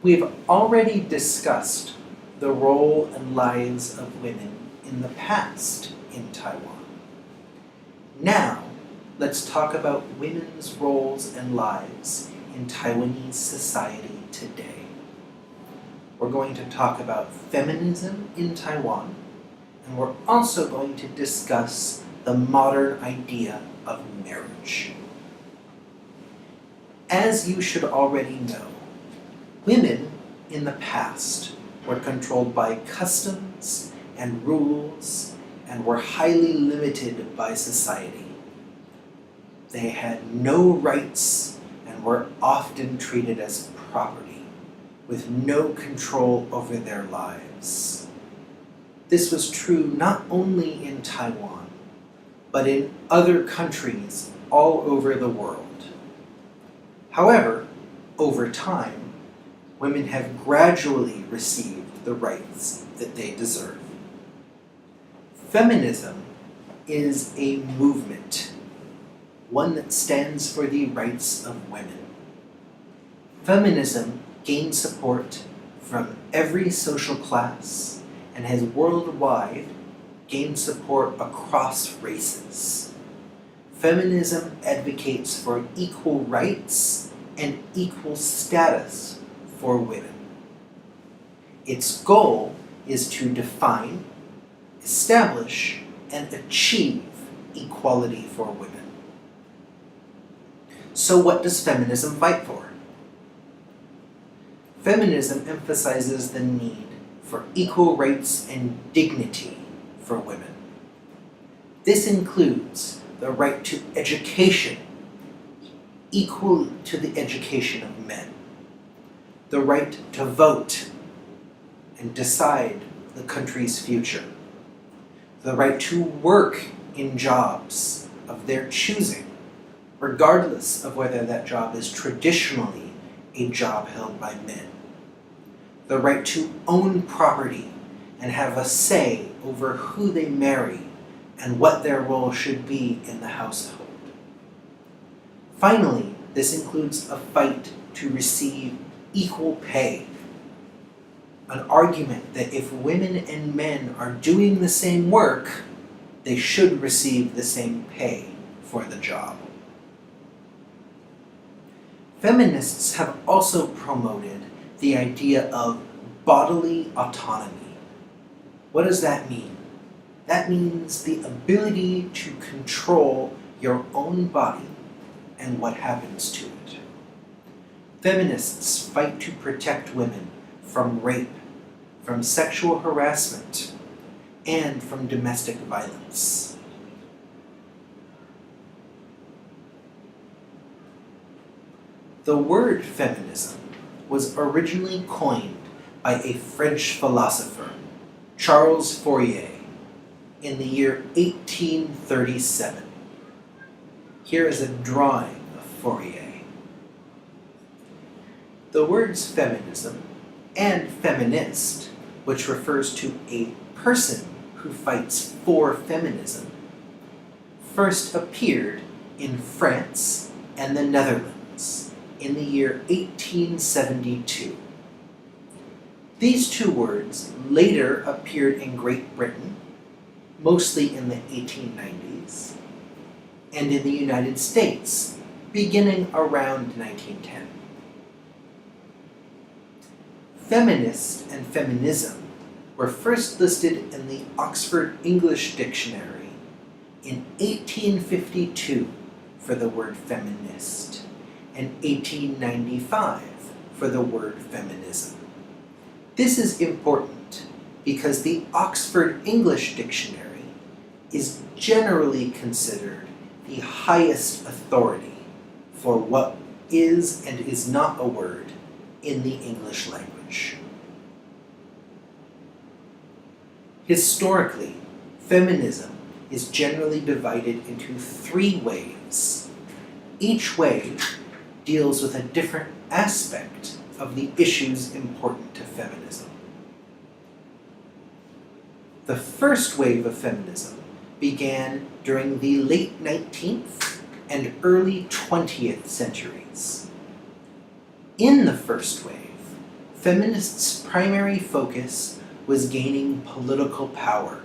We've already discussed the role and lives of women in the past in Taiwan. Now, let's talk about women's roles and lives in Taiwanese society today. We're going to talk about feminism in Taiwan, and we're also going to discuss the modern idea of marriage. As you should already know, women in the past were controlled by customs and rules and were highly limited by society. They had no rights and were often treated as property, with no control over their lives. This was true not only in Taiwan, but in other countries all over the world. However, over time, women have gradually received the rights that they deserve. Feminism is a movement, one that stands for the rights of women. Feminism gained support from every social class and has worldwide gained support across races. Feminism advocates for equal rights and equal status for women. Its goal is to define, establish, and achieve equality for women. So what does feminism fight for? Feminism emphasizes the need for equal rights and dignity for women. This includes the right to education, equal to the education of men, the right to vote and decide the country's future, the right to work in jobs of their choosing, regardless of whether that job is traditionally a job held by men, the right to own property and have a say over who they marry and what their role should be in the household. Finally, this includes a fight to receive equal pay, an argument that if women and men are doing the same work, they should receive the same pay for the job. Feminists have also promoted the idea of bodily autonomy. What does that mean? That means the ability to control your own body and what happens to it. Feminists fight to protect women from rape, from sexual harassment, and from domestic violence. The word feminism was originally coined by a French philosopher, Charles Fourier, in the year 1837. Here is a drawing of Fourier. The words feminism and feminist, which refers to a person who fights for feminism, first appeared in France and the Netherlands in the year 1872. These two words later appeared in Great Britain, mostly in the 1890s, and in the United States, beginning around 1910. Feminist and feminism were first listed in the Oxford English Dictionary in 1852 for the word feminist, and 1895 for the word feminism. This is important because the Oxford English Dictionary is generally considered the highest authority for what is and is not a word in the English language. Historically, feminism is generally divided into three waves. Each wave deals with a different aspect of the issues important to feminism. The first wave of feminism began during the late 19th and early 20th centuries. In the first wave, feminists' primary focus was gaining political power.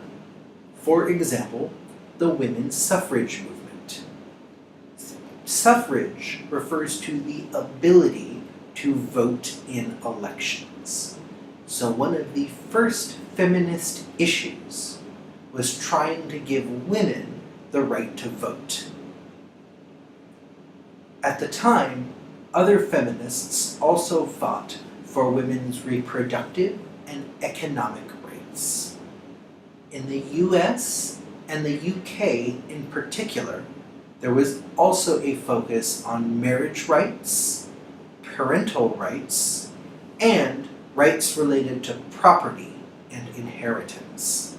For example, the women's suffrage movement. Suffrage refers to the ability to vote in elections. So one of the first feminist issues was trying to give women the right to vote. At the time, other feminists also fought for women's reproductive and economic rights. In the US and the UK in particular, there was also a focus on marriage rights, parental rights, and rights related to property and inheritance.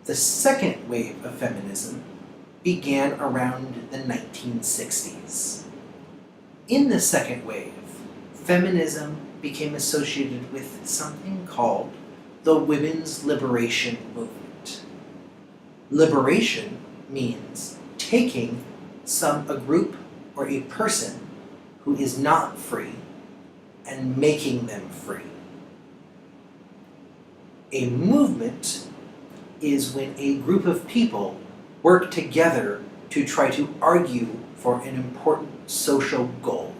The second wave of feminism began around the 1960s. In the second wave, feminism became associated with something called the women's liberation movement. Liberation means taking a group or a person who is not free and making them free. A movement is when a group of people work together to try to argue for an important social goal.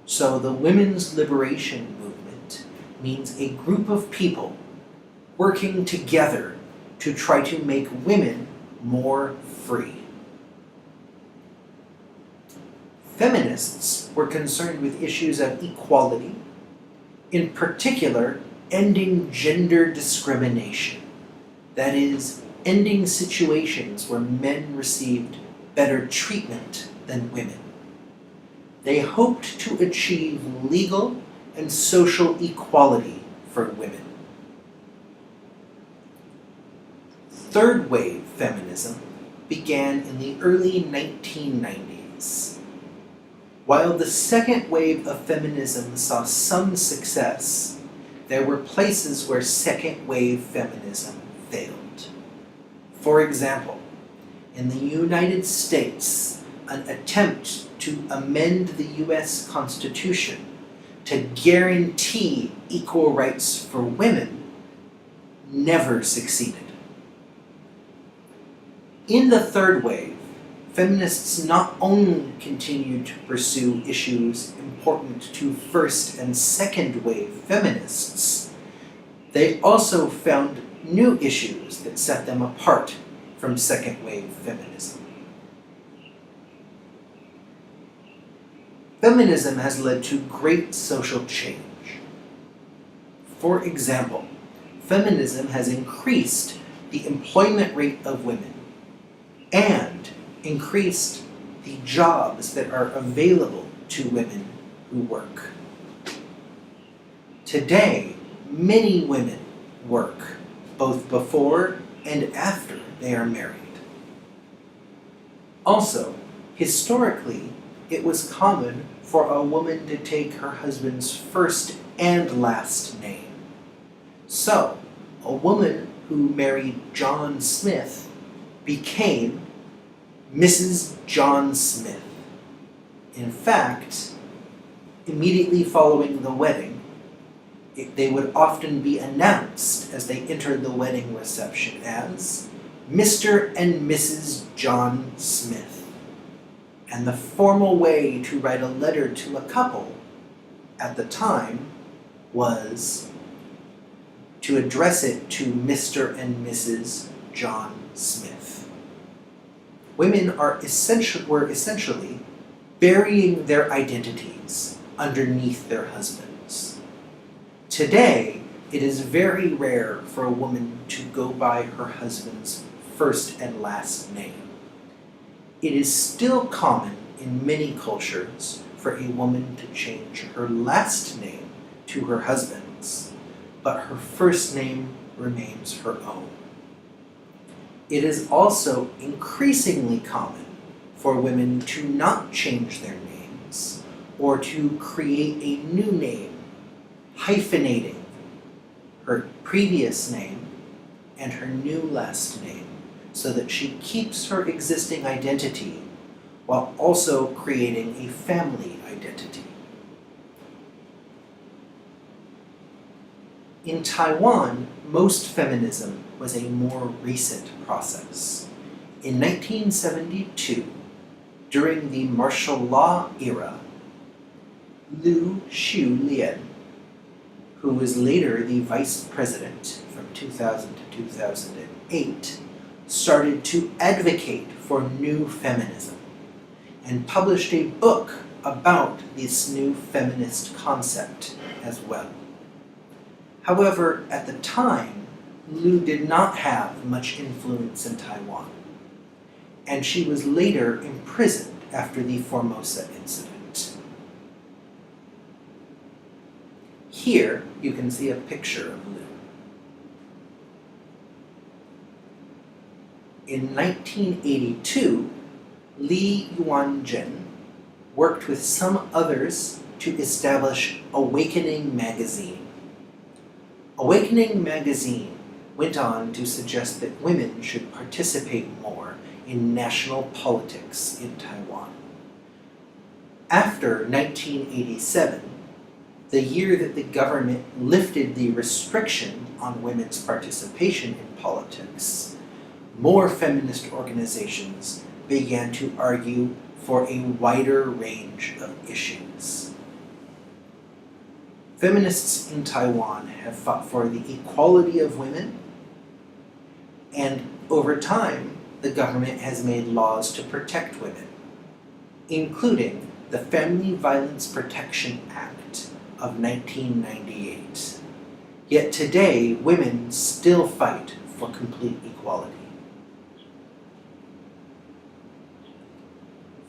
So the women's liberation movement means a group of people working together to try to make women more free. Feminists were concerned with issues of equality, in particular, ending gender discrimination. That is, ending situations where men received better treatment than women. They hoped to achieve legal and social equality for women. Third wave feminism began in the early 1990s. While the second wave of feminism saw some success, there were places where second wave feminism failed. For example, in the United States, an attempt to amend the US Constitution to guarantee equal rights for women never succeeded. In the third wave, feminists not only continued to pursue issues important to first and second wave feminists, they also found new issues that set them apart from second wave feminism. Feminism has led to great social change. For example, feminism has increased the employment rate of women and increased the jobs that are available to women who work. Today, many women work both before and after they are married. Also, historically, it was common for a woman to take her husband's first and last name. So, a woman who married John Smith became Mrs. John Smith. In fact, immediately following the wedding, they would often be announced as they entered the wedding reception as Mr. and Mrs. John Smith. And the formal way to write a letter to a couple at the time was to address it to Mr. and Mrs. John Smith. Women were essentially burying their identities underneath their husbands. Today, it is very rare for a woman to go by her husband's first and last name. It is still common in many cultures for a woman to change her last name to her husband's, but her first name remains her own. It is also increasingly common for women to not change their names or to create a new name, hyphenating her previous name and her new last name so that she keeps her existing identity while also creating a family identity. In Taiwan, most feminism was a more recent process. In 1972, during the martial law era, Liu Xiulian, who was later the vice president from 2000 to 2008, started to advocate for new feminism and published a book about this new feminist concept as well. However, at the time, Liu did not have much influence in Taiwan, and she was later imprisoned after the Formosa incident. Here, you can see a picture of Liu. In 1982, Li Yuanzhen worked with some others to establish Awakening Magazine. Awakening Magazine went on to suggest that women should participate more in national politics in Taiwan. After 1987, the year that the government lifted the restriction on women's participation in politics, more feminist organizations began to argue for a wider range of issues. Feminists in Taiwan have fought for the equality of women, and over time, the government has made laws to protect women, including the Family Violence Protection Act of 1998. Yet today, women still fight for complete equality.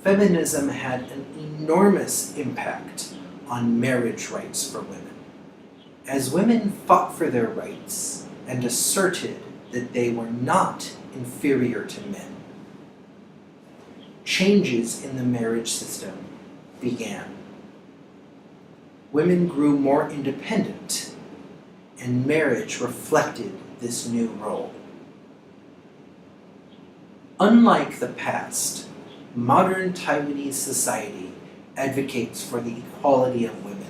Feminism had an enormous impact on marriage rights for women. As women fought for their rights and asserted that they were not inferior to men, changes in the marriage system began. Women grew more independent, and marriage reflected this new role. Unlike the past, modern Taiwanese society advocates for the equality of women.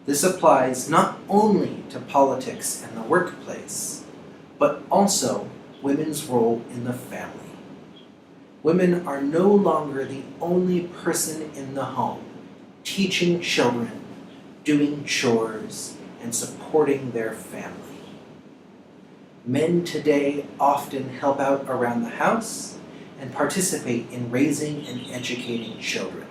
This applies not only to politics and the workplace, but also women's role in the family. Women are no longer the only person in the home, teaching children, doing chores, and supporting their family. Men today often help out around the house and participate in raising and educating children.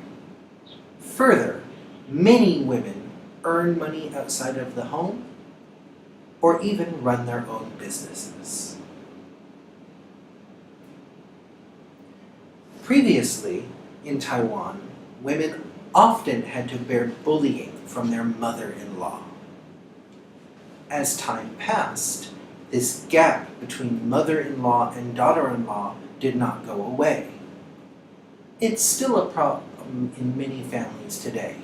Further, many women earn money outside of the home or even run their own businesses. Previously, in Taiwan, women often had to bear bullying from their mother-in-law. As time passed, this gap between mother-in-law and daughter-in-law did not go away. It's still a problem in many families today.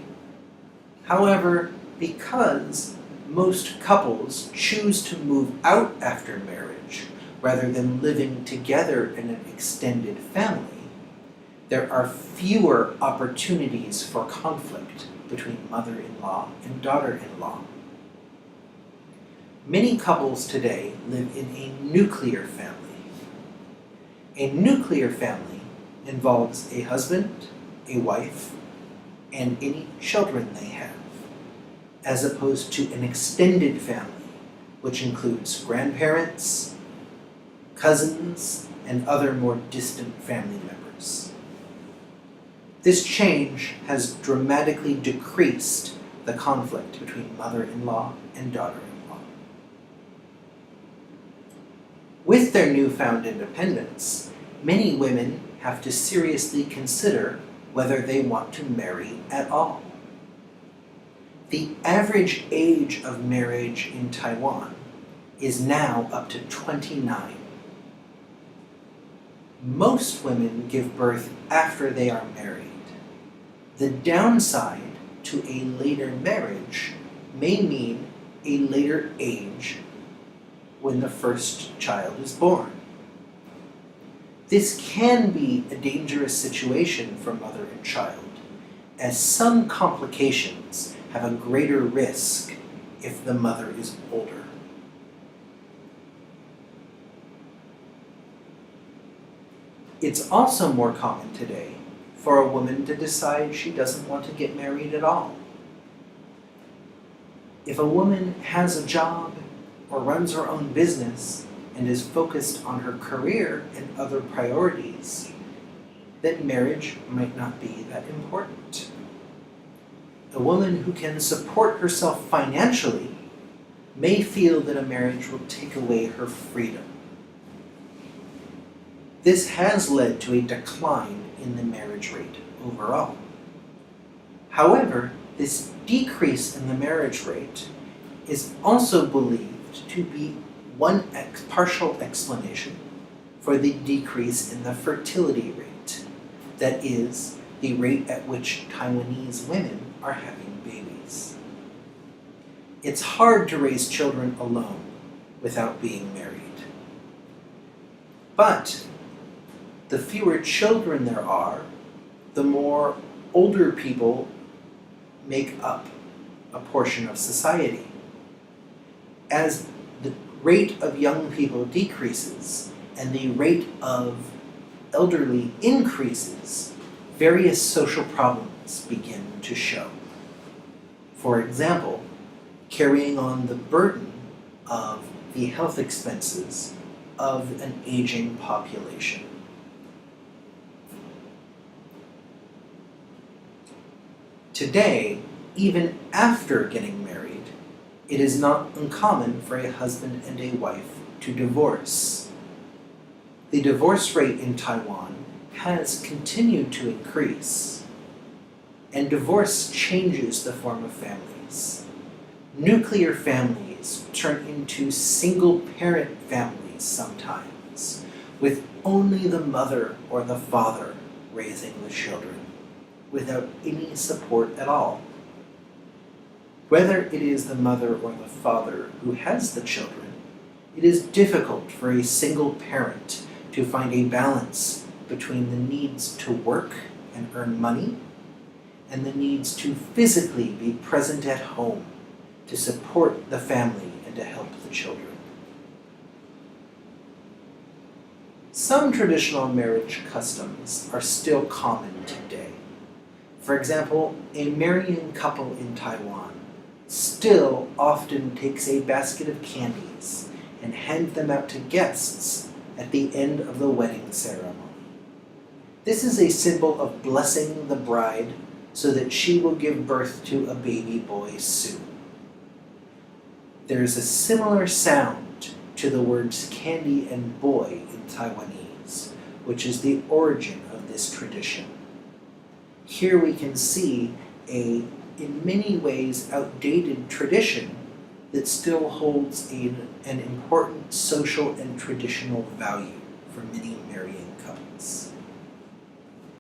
However, because most couples choose to move out after marriage rather than living together in an extended family, there are fewer opportunities for conflict between mother-in-law and daughter-in-law. Many couples today live in a nuclear family. A nuclear family involves a husband, a wife, and any children they have, as opposed to an extended family, which includes grandparents, cousins, and other more distant family members. This change has dramatically decreased the conflict between mother-in-law and daughter-in-law. With their newfound independence, many women have to seriously consider whether they want to marry at all. The average age of marriage in Taiwan is now up to 29. Most women give birth after they are married. The downside to a later marriage may mean a later age when the first child is born. This can be a dangerous situation for mother and child, as some complications have a greater risk if the mother is older. It's also more common today for a woman to decide she doesn't want to get married at all. If a woman has a job or runs her own business and is focused on her career and other priorities, then marriage might not be that important. A woman who can support herself financially may feel that a marriage will take away her freedom. This has led to a decline in the marriage rate overall. However, this decrease in the marriage rate is also believed to be one partial explanation for the decrease in the fertility rate, that is, the rate at which Taiwanese women are having babies. It's hard to raise children alone without being married. But the fewer children there are, the more older people make up a portion of society. As the rate of young people decreases and the rate of elderly increases, various social problems begin to show. For example, carrying on the burden of the health expenses of an aging population. Today, even after getting married, it is not uncommon for a husband and a wife to divorce. The divorce rate in Taiwan has continued to increase, and divorce changes the form of families. Nuclear families turn into single-parent families sometimes, with only the mother or the father raising the children, without any support at all. Whether it is the mother or the father who has the children, it is difficult for a single parent to find a balance between the needs to work and earn money and the needs to physically be present at home to support the family and to help the children. Some traditional marriage customs are still common today. For example, a marrying couple in Taiwan still often takes a basket of candies and hand them out to guests at the end of the wedding ceremony. This is a symbol of blessing the bride so that she will give birth to a baby boy soon. There is a similar sound to the words candy and boy in Taiwanese, which is the origin of this tradition. Here we can see in many ways, outdated tradition that still holds an important social and traditional value for many marrying couples.